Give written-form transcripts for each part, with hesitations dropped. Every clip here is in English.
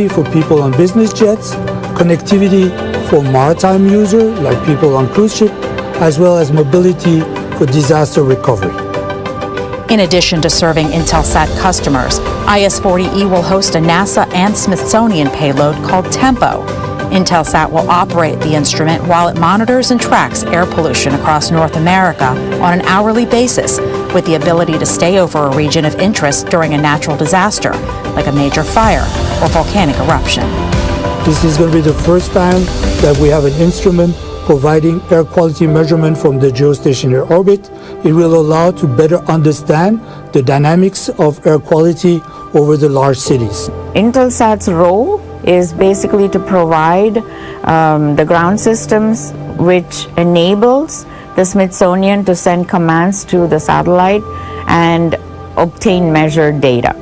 for people on business jets, connectivity for maritime users like people on cruise ship, as well as mobility for disaster recovery. In addition to serving Intelsat customers, IS-40e will host a NASA and Smithsonian payload called Tempo. Intelsat will operate the instrument while it monitors and tracks air pollution across North America on an hourly basis, with the ability to stay over a region of interest during a natural disaster, like a major fire or volcanic eruption. This is going to be the first time that we have an instrument providing air quality measurement from the geostationary orbit. It will allow to better understand the dynamics of air quality over the large cities. Intelsat's role is basically to provide the ground systems which enables the Smithsonian to send commands to the satellite and obtain measured data.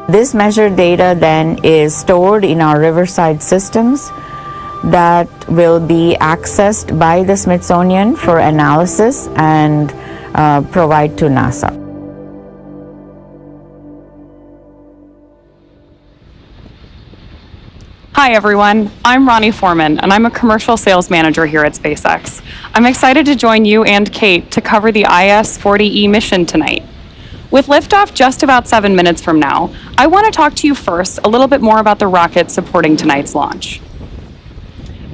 This measured data then is stored in our riverside systems that will be accessed by the Smithsonian for analysis and provide to NASA. Hi everyone, I'm Ronnie Foreman and I'm a commercial sales manager here at SpaceX. I'm excited to join you and Kate to cover the IS-40e mission tonight. With liftoff just about 7 minutes from now, I want to talk to you first a little bit more about the rocket supporting tonight's launch.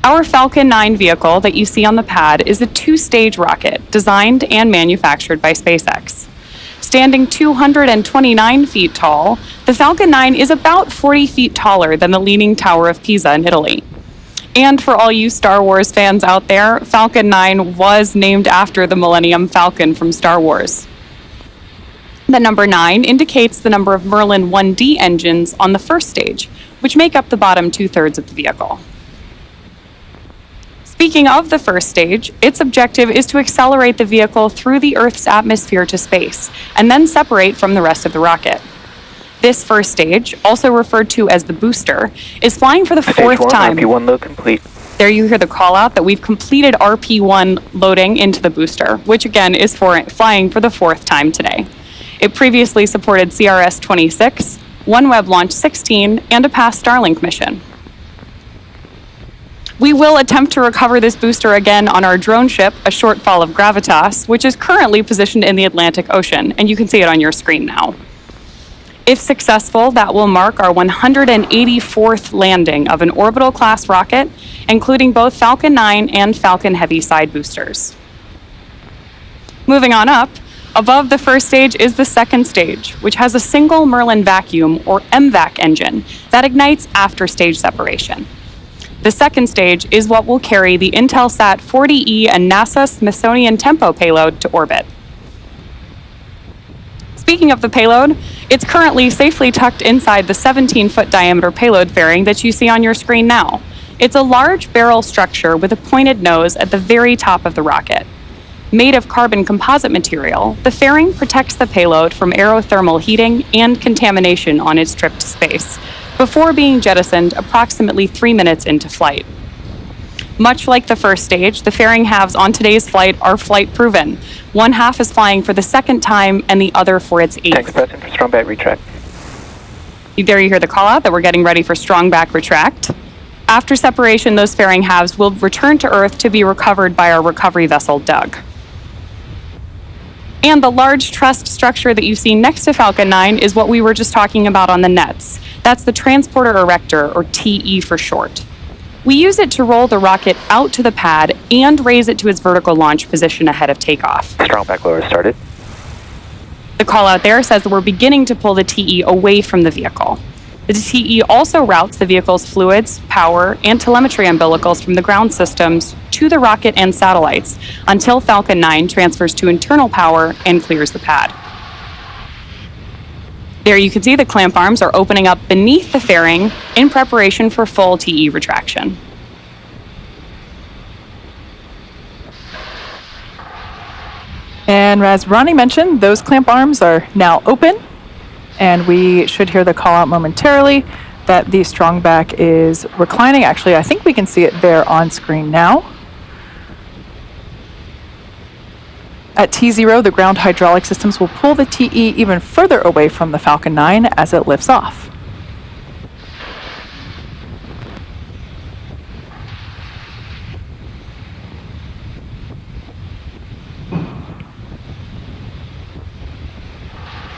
Our Falcon 9 vehicle that you see on the pad is a two-stage rocket designed and manufactured by SpaceX. Standing 229 feet tall, the Falcon 9 is about 40 feet taller than the Leaning Tower of Pisa in Italy. And for all you Star Wars fans out there, Falcon 9 was named after the Millennium Falcon from Star Wars. The number 9 indicates the number of Merlin 1D engines on the first stage, which make up the bottom two-thirds of the vehicle. Speaking of the first stage, its objective is to accelerate the vehicle through the Earth's atmosphere to space, and then separate from the rest of the rocket. This first stage, also referred to as the booster, is flying for the fourth time. RP1 load complete. There you hear the call out that we've completed RP1 loading into the booster, which again is flying for the fourth time today. It previously supported CRS-26, OneWeb Launch 16, and a past Starlink mission. We will attempt to recover this booster again on our drone ship, a Shortfall of Gravitas, which is currently positioned in the Atlantic Ocean, and you can see it on your screen now. If successful, that will mark our 184th landing of an orbital-class rocket, including both Falcon 9 and Falcon Heavy side boosters. Moving on up, above the first stage is the second stage, which has a single Merlin vacuum, or MVAC engine, that ignites after stage separation. The second stage is what will carry the Intelsat 40e and NASA Smithsonian Tempo payload to orbit. Speaking of the payload, it's currently safely tucked inside the 17-foot diameter payload fairing that you see on your screen now. It's a large barrel structure with a pointed nose at the very top of the rocket. Made of carbon composite material, the fairing protects the payload from aerothermal heating and contamination on its trip to space, before being jettisoned approximately 3 minutes into flight. Much like the first stage, the fairing halves on today's flight are flight proven. One half is flying for the second time and the other for its 8th. Tanks present for strong back retract. There you hear the call out that we're getting ready for strong back retract. After separation, those fairing halves will return to Earth to be recovered by our recovery vessel, Doug. And the large trussed structure that you see next to Falcon 9 is what we were just talking about on the nets. That's the Transporter Erector, or TE for short. We use it to roll the rocket out to the pad and raise it to its vertical launch position ahead of takeoff. Strong back lower started. The call out there says that we're beginning to pull the TE away from the vehicle. The TE also routes the vehicle's fluids, power, and telemetry umbilicals from the ground systems to the rocket and satellites until Falcon 9 transfers to internal power and clears the pad. There you can see the clamp arms are opening up beneath the fairing in preparation for full TE retraction. And as Ronnie mentioned, those clamp arms are now open, and we should hear the call out momentarily that the strong back is reclining. Actually, I think we can see it there on screen now. At T0, the ground hydraulic systems will pull the TE even further away from the Falcon 9 as it lifts off.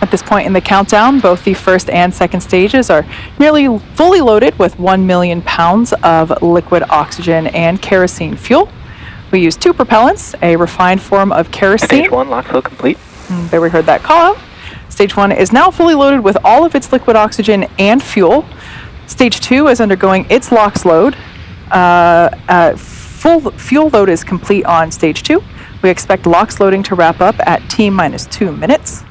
At this point in the countdown, both the first and second stages are nearly fully loaded with 1 million pounds of liquid oxygen and kerosene fuel. We use two propellants, a refined form of kerosene. Stage 1, lock flow complete. There we heard that call out. Stage 1 is now fully loaded with all of its liquid oxygen and fuel. Stage 2 is undergoing its LOX load. Full fuel load is complete on Stage 2. We expect LOX loading to wrap up at T-2 minutes.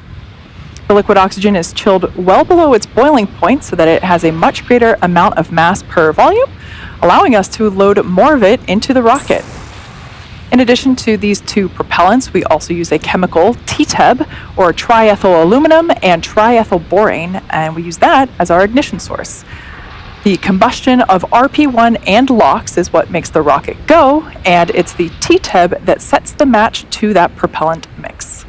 The liquid oxygen is chilled well below its boiling point so that it has a much greater amount of mass per volume, allowing us to load more of it into the rocket. In addition to these two propellants, we also use a chemical, TTEB, or triethyl aluminum and triethyl borane, and we use that as our ignition source. The combustion of RP1 and LOX is what makes the rocket go, and it's the TTEB that sets the match to that propellant mix.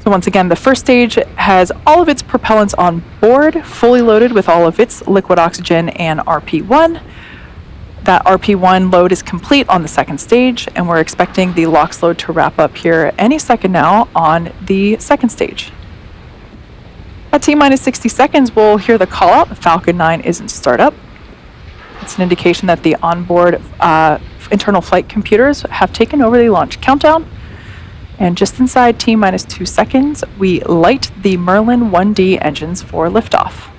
So once again, the first stage has all of its propellants on board, fully loaded with all of its liquid oxygen and RP1. That RP1 load is complete on the second stage, and we're expecting the LOX load to wrap up here any second now on the second stage. At T-minus 60 seconds, we'll hear the call out. The Falcon 9 is in startup. It's an indication that the onboard internal flight computers have taken over the launch countdown. And just inside T-minus 2 seconds, we light the Merlin 1D engines for liftoff.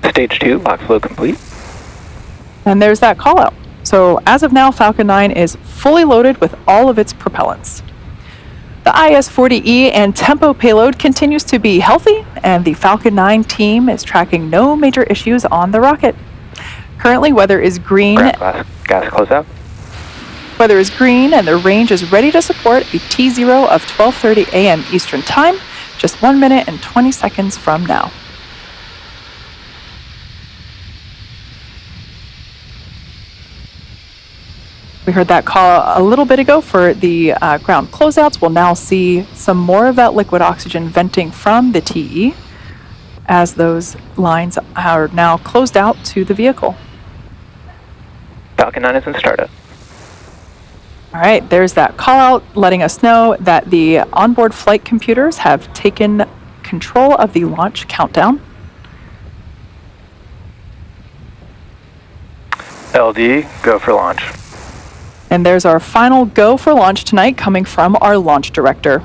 Stage 2, lock flow complete. And there's that call out. So as of now, Falcon 9 is fully loaded with all of its propellants. The IS-40e and Tempo payload continues to be healthy, and the Falcon 9 team is tracking no major issues on the rocket. Currently, weather is green. Gas closeout. Weather is green, and the range is ready to support a T0 of 12:30 a.m. Eastern Time, just 1 minute and 20 seconds from now. We heard that call a little bit ago for the ground closeouts. We'll now see some more of that liquid oxygen venting from the TE as those lines are now closed out to the vehicle. Falcon 9 is in startup. All right, there's that call out letting us know that the onboard flight computers have taken control of the launch countdown. LD, go for launch. And there's our final go for launch tonight coming from our launch director.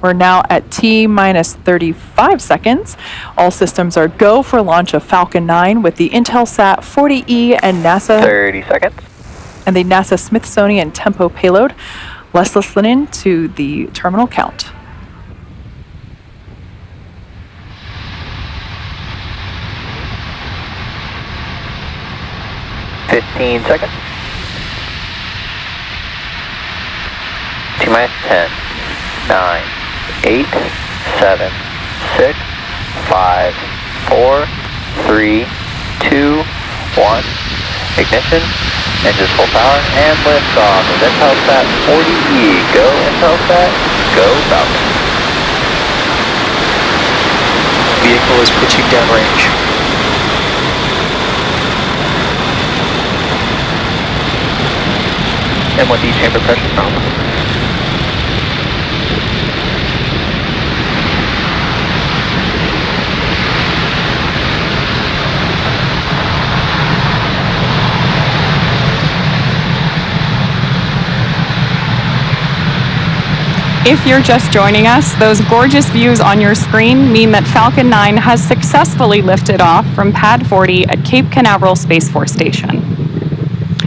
We're now at T-minus 35 seconds. All systems are go for launch of Falcon 9 with the Intelsat 40E and NASA 30 seconds. and the NASA Smithsonian Tempo payload. Let's listen in to the terminal count. $15 seconds. T-minus 10, 9, 8, 7, 6, 5, 4, 3, 2, 1. Ignition, engines full power, and lift off of Intelsat 40E. Go Intelsat, go Falcon. Vehicle is pitching downrange. M1D chamber pressure nominal. If you're just joining us, those gorgeous views on your screen mean that Falcon 9 has successfully lifted off from Pad 40 at Cape Canaveral Space Force Station.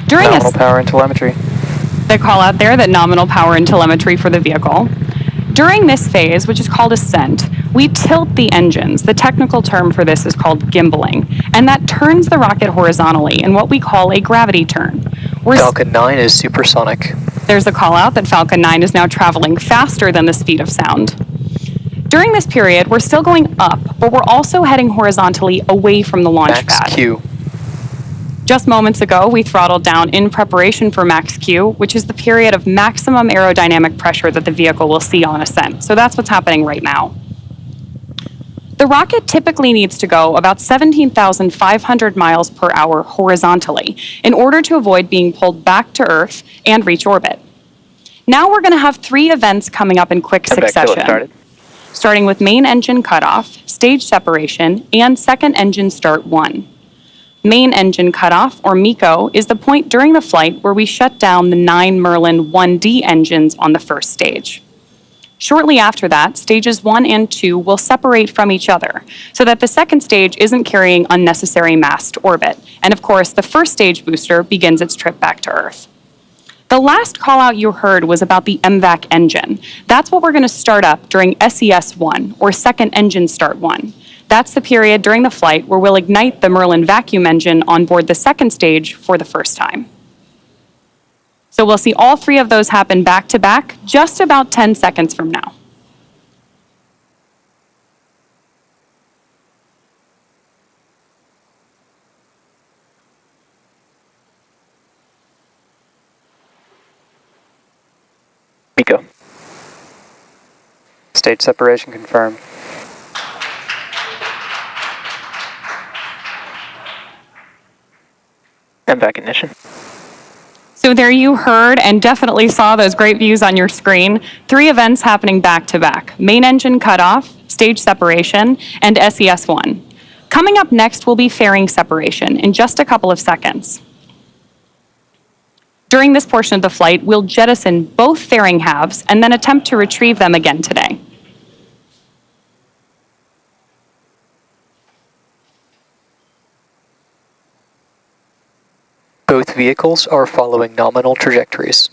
During Nominal power and telemetry. the call out there that nominal power and telemetry for the vehicle. During this phase, which is called ascent, we tilt the engines. The technical term for this is called gimbaling, and that turns the rocket horizontally in what we call a gravity turn. Falcon 9 is supersonic. There's a call out that Falcon 9 is now traveling faster than the speed of sound. During this period, we're still going up, but we're also heading horizontally away from the launch pad. Max Q. Just moments ago, we throttled down in preparation for max Q, which is the period of maximum aerodynamic pressure that the vehicle will see on ascent. So that's what's happening right now. The rocket typically needs to go about 17,500 miles per hour horizontally in order to avoid being pulled back to Earth and reach orbit. Now we're going to have 3 events coming up in quick succession. Started. Starting with main engine cutoff, stage separation, and second engine start 1. Main engine cutoff, or MECO, is the point during the flight where we shut down the 9 Merlin 1D engines on the first stage. Shortly after that, stages 1 and 2 will separate from each other so that the second stage isn't carrying unnecessary mass to orbit. And of course, the first stage booster begins its trip back to Earth. The last call out you heard was about the MVAC engine. That's what we're going to start up during SES-1, or second engine start 1. That's the period during the flight where we'll ignite the Merlin vacuum engine on board the second stage for the first time. So we'll see all 3 of those happen back to back just about 10 seconds from now. MECO. Stage separation confirmed. MVAC ignition. So there you heard and definitely saw those great views on your screen. 3 events happening back to back: main engine cutoff, stage separation, and SES-1. Coming up next will be fairing separation in just a couple of seconds. During this portion of the flight, we'll jettison both fairing halves and then attempt to retrieve them again today. Both vehicles are following nominal trajectories.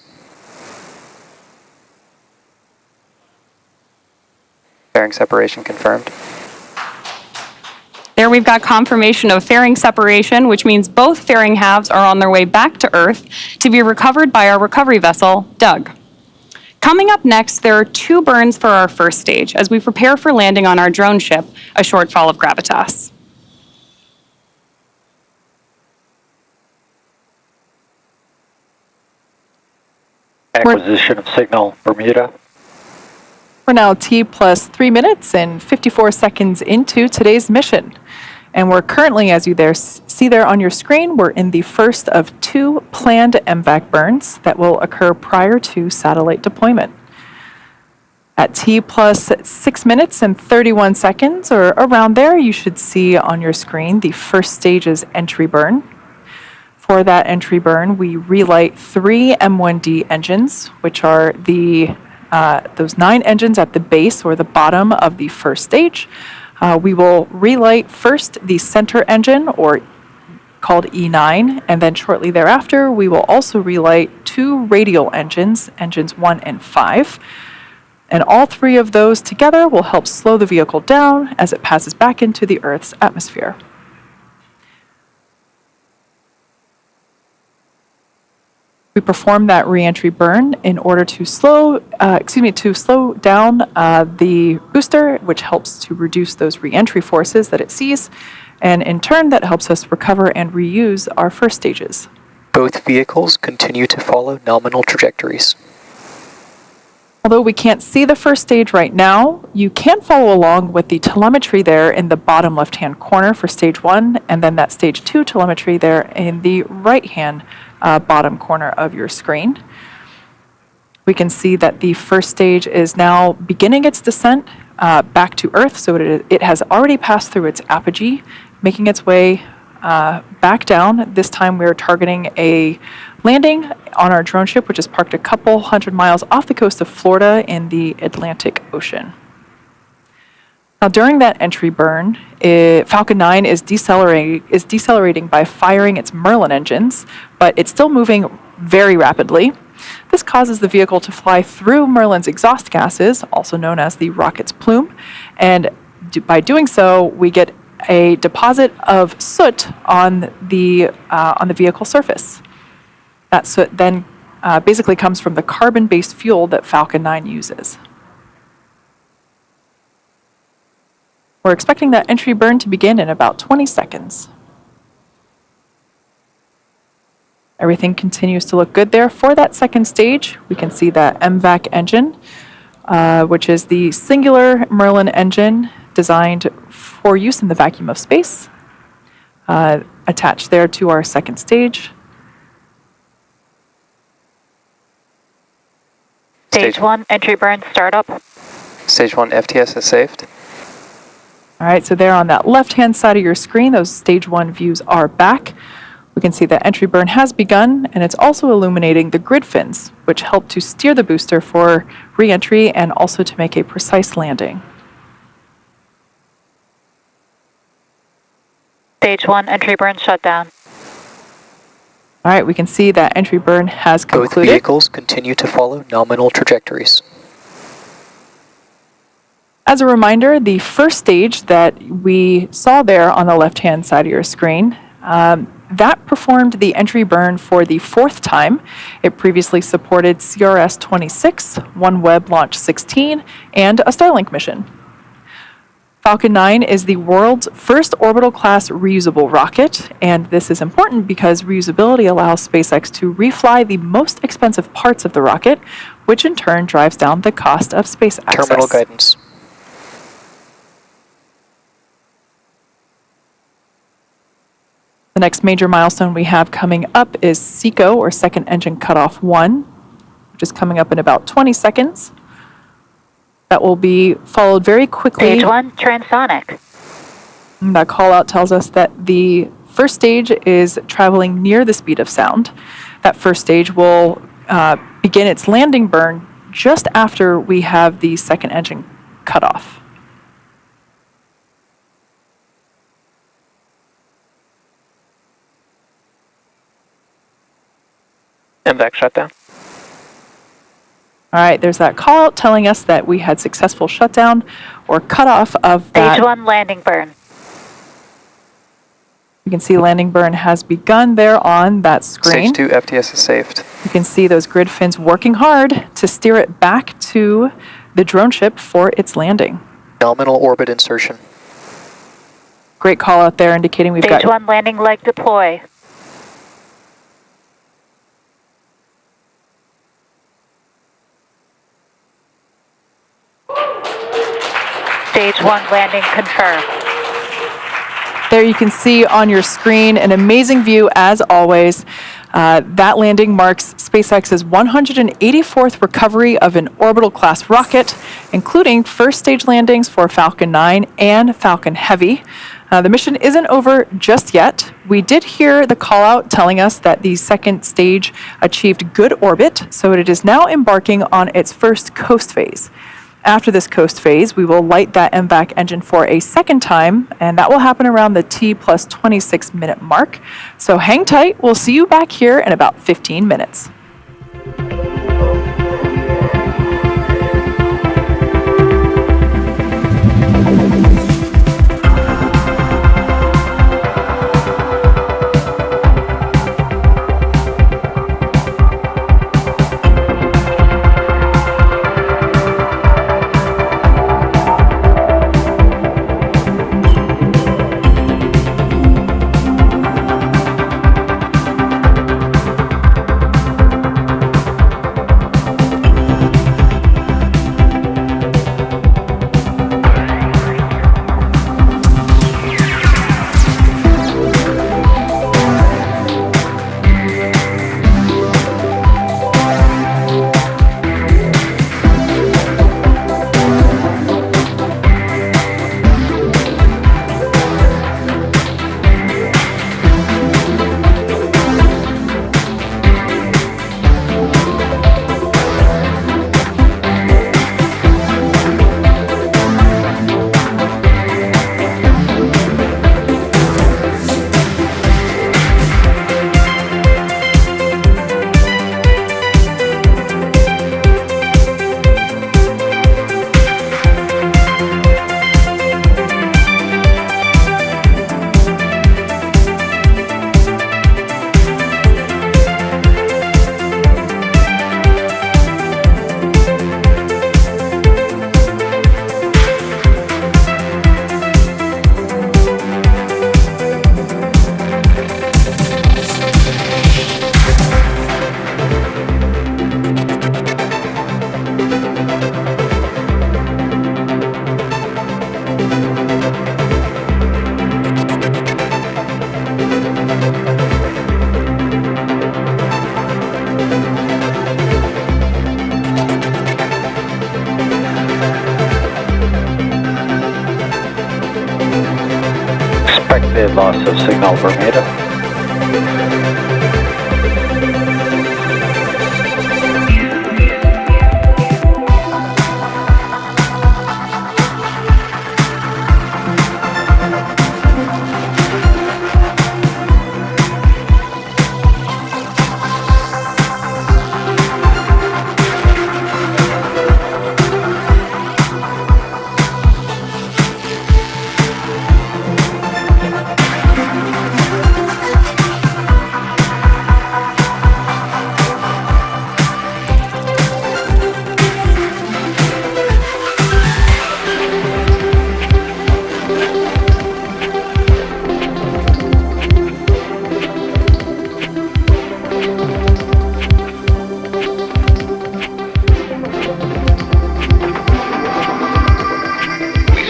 Fairing separation confirmed. There we've got confirmation of fairing separation, which means both fairing halves are on their way back to Earth to be recovered by our recovery vessel, Doug. Coming up next, there are 2 burns for our first stage as we prepare for landing on our drone ship, a shortfall of gravitas. Acquisition of signal, Bermuda. We're now T plus 3 minutes and 54 seconds into today's mission. And we're currently, as you see there on your screen, we're in the first of 2 planned MVAC burns that will occur prior to satellite deployment. At T plus 6 minutes and 31 seconds, or around there, you should see on your screen the first stage's entry burn. For that entry burn, we relight 3 M1D engines, which are those 9 engines at the base or the bottom of the first stage. We will relight first the center engine, or called E9, and then shortly thereafter, we will also relight 2 radial engines, engines 1 and 5. And all 3 of those together will help slow the vehicle down as it passes back into the Earth's atmosphere. We perform that re-entry burn in order to slow down the booster, which helps to reduce those re-entry forces that it sees, and in turn, that helps us recover and reuse our first stages. Both vehicles continue to follow nominal trajectories. Although we can't see the first stage right now, you can follow along with the telemetry there in the bottom left-hand corner for stage 1, and then that stage 2 telemetry there in the right-hand bottom corner of your screen. We can see that the first stage is now beginning its descent back to Earth, so it has already passed through its apogee, making its way back down. This time we're targeting a landing on our drone ship, which is parked a couple hundred miles off the coast of Florida in the Atlantic Ocean. Now, during that entry burn, Falcon 9 is decelerating by firing its Merlin engines, but it's still moving very rapidly. This causes the vehicle to fly through Merlin's exhaust gases, also known as the rocket's plume, and by doing so, we get a deposit of soot on the vehicle surface. That soot then basically comes from the carbon-based fuel that Falcon 9 uses. We're expecting that entry burn to begin in about 20 seconds. Everything continues to look good there. For that second stage, we can see that MVAC engine, which is the singular Merlin engine designed for use in the vacuum of space, attached there to our second stage. Stage 1, entry burn startup. Stage 1 FTS is saved. All right, so there on that left-hand side of your screen, those stage 1 views are back. We can see that entry burn has begun, and it's also illuminating the grid fins, which help to steer the booster for re-entry and also to make a precise landing. Stage 1, entry burn shut down. All right, we can see that entry burn has Both concluded. vehicles continue to follow nominal trajectories. As a reminder, the first stage that we saw there on the left-hand side of your screen, that performed the entry burn for the 4th time. It previously supported CRS-26, OneWeb Launch 16, and a Starlink mission. Falcon 9 is the world's first orbital-class reusable rocket, and this is important because reusability allows SpaceX to refly the most expensive parts of the rocket, which in turn drives down the cost of space access. Terminal guidance. The next major milestone we have coming up is SECO, or Second Engine Cutoff 1, which is coming up in about 20 seconds. That will be followed very quickly. Stage 1, transonic. And that call out tells us that the first stage is traveling near the speed of sound. That first stage will begin its landing burn just after we have the second engine cutoff. MVAC shutdown. All right, there's that call out telling us that we had successful shutdown or cutoff of that. Stage 1, landing burn. You can see landing burn has begun there on that screen. Stage 2 FTS is saved. You can see those grid fins working hard to steer it back to the drone ship for its landing. Nominal orbit insertion. Great call out there indicating we've Stage got 1, landing leg deploy. Stage 1, landing confirmed. There you can see on your screen an amazing view as always. That landing marks SpaceX's 184th recovery of an orbital class rocket, including first stage landings for Falcon 9 and Falcon Heavy. The mission isn't over just yet. We did hear the call out telling us that the second stage achieved good orbit, so it is now embarking on its first coast phase. After this coast phase, we will light that MVAC engine for a second time, and that will happen around the T+26 minute mark. So hang tight, we'll see you back here in about 15 minutes. Transmit loss of signal Bermuda.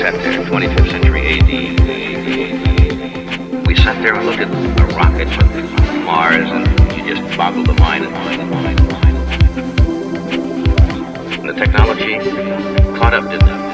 sat there in 25th century AD. We sat there and looked at the rockets on Mars, and you just boggled the mind and mind and mind and mind. And the technology caught up, didn't it?